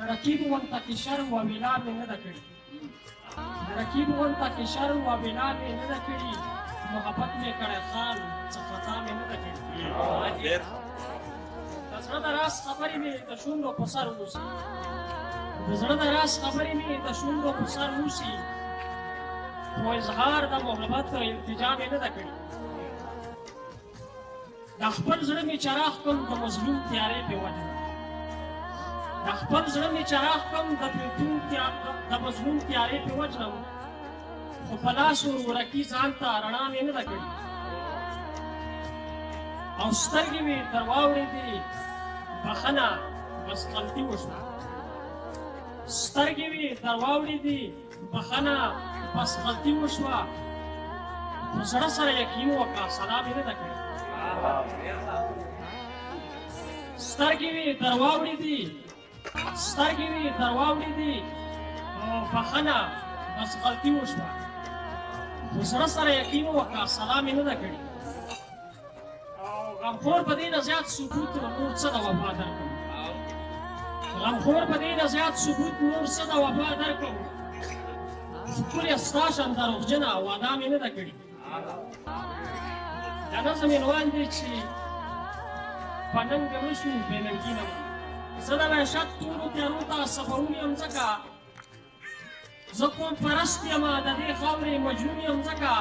رقیب ونته کې شر و ویلا مې نه ده کړې رقیب ونته کې شر و ویلا مې نه ده کړې محبت مې کړی خان څه خطا مې نه ده کړې د زړه د راز خبرې مې د شونډو په سر اوسي د زړه د راز خبرې مې د شونډو په سر اوسي خو اظهار د محبت التجا مې نه ده کړې د خپل زړه مې چراغ کړم د مظلوم تیارې پې وجنم د خپل زړه مې چراغ کړم د مظلوم تیارې پې وجنم خو په لاس ورورکي ځان ته رڼا مې نه ده کړې او سترګې مې در واورېدې بخښنه بس غلطي وشوه سترګې مې در واورېدې بخښنه بس غلطي وشوه خو زړه سره یقین وکړه سلا مې نه ده کړې سترګې مې در واورېدې بخښنه بس غلطي وشوه خو زړه سره یقین وکړه سلا مې نه ده کړې غمخور په دې نه زیات ثبوت نور څه د وفا درکړم غمخور په دې نه زیات ثبوت نور څه د وفا درکړم ښکلې ستا شان دروغجنه وعده مې نه ده کړې دا نظم عنوان دی چې په ننګ مړه شو بې ننګي نه زه د وحشت تورو تیارو ته سفرون یم ځکه زه قوم پرست یم د دې خاورې مجنون یم ځکه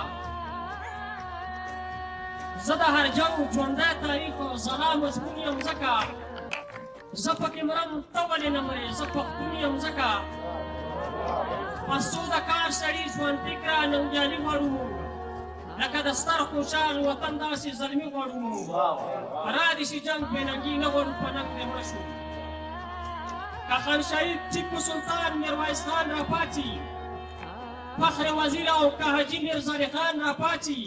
زه د هر جو ژوندی تاریخ ځلا مضمون یم ځکه زه پکې مرم ته ولې نه مرې زه پښتون یم ځکه پسو د کار سړي ژوند فکره ننګیالي غواړو موږ لکه د ستر خوشحال وطن داسې زلمي غواړو موږ را دې شي جنګ بې ننګي نه غواړو په ننګ دې مړه شو که خان شهید ټیپو سلطان میرویس خان راپاڅي فخر وزیر او که حاجي میرزالي خان راپاڅي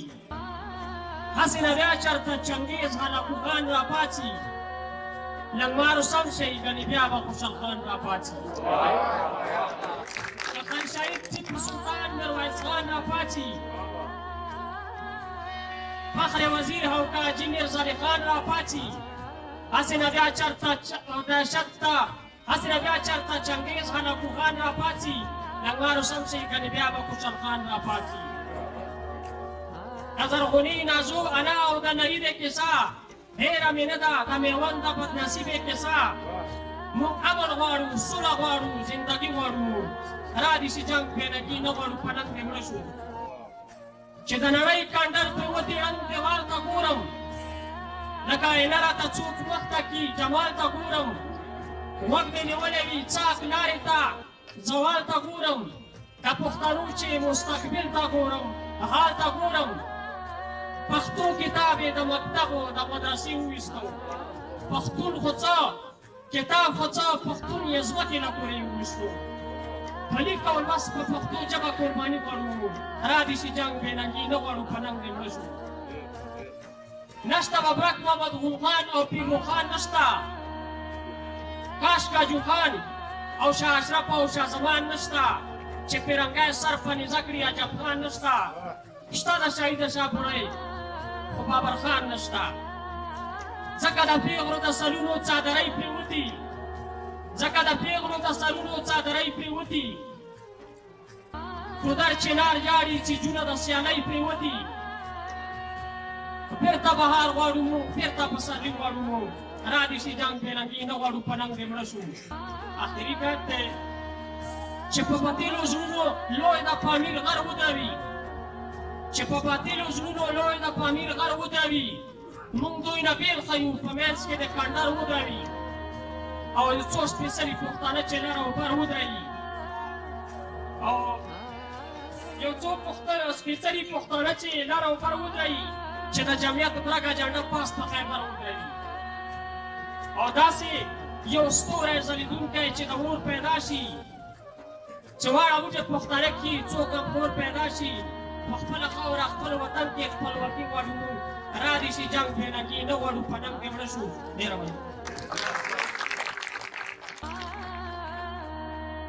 هسې نه بیا چېرته چنګیز هلاکو خان راپاڅي لنګمارو سم شي ګنې بیا به خوشحال خان راپاڅي که خان شهید ټیپو سلطان میرویس خان راپاڅي فخر وزیر او که حاجي میرزالي خان راپاڅي هسې نه بیا چېرته دهشت ته هسې نه بیا چېرته چنګیز هلاکو خان راپاڅي لنګمارو سم شي ګنې بیا به خوشحال خان راپاڅي د زرغونې نازو انا او د نري کیسه هېره مې نه ده د میوند د بدنصیبې کیسه موږ امن غواړو سوله غواړو زندګي غواړو را دې شي جنګ بې ننګي نه غواړو په ننګ دې مړه شو چې د نړۍ کنډر پرې وتېړم دیوال ته ګورم لکه آینه راته څوک مخته کي جمال ته ګورم غوږ مې نیولی وي څاک لارې ته زوال ته ګورم د پښتنو چې مستقبل ته ګورم حال ته ګورم پښتو کتاب یې د مکتبو د مدرسې وویستو پښتون خو څه کتاب خو څه پښتون یې ځمکې نه پورې وویستو په لیک او لوست په پښتو ژبه قرباني غواړو را دې شي جنګ بې ننګي نه غواړو په ننګ دې مړه شو نشته ببرک محمد غول خان او پیرو خان نشته کاش کاجو خان او شاه اشرف او شاه زمان نشته چې پیرنګی سر په نیزه کړي عجب خان نشته شته د شهید شاه بوړی خو بابر خان نشته ځکه د پیغلو د سلونو څادرۍ پرېوتي ګودر چنار ژاړي چې جونه د سیالۍ پرېوتي بېرته بهار غواړو موږ بېرته پسرلي غواړو موږ را دې شي جنګ بې ننګي نه غواړو په ننګ دې مړه شو آخري بیت دی چې په باطلو زړونو لوی د پامیر غر ودروي موږ دوی نه بېل ښیو په منځ کې د کنډر ودروي او یو څو سپېڅلي پښتانه چې لر او بر ودرېږي او یو څو سپېڅلي پښتانه چې لر او بر ودرېږي چې د جمعیت برګه جنډه پاس په خیبر ودرېږي او داسې یو ستوری ځلېدونکی چې د اور پیدا شي چې واړه وجه پښتانه کې څوک غمخور پیدا شي په خپله خاوره خپل وطن کې خپلواکي غواړو را دې شي جنګ بې ننګي نه غواړو په ننګ دې مړه شو ډېره مننه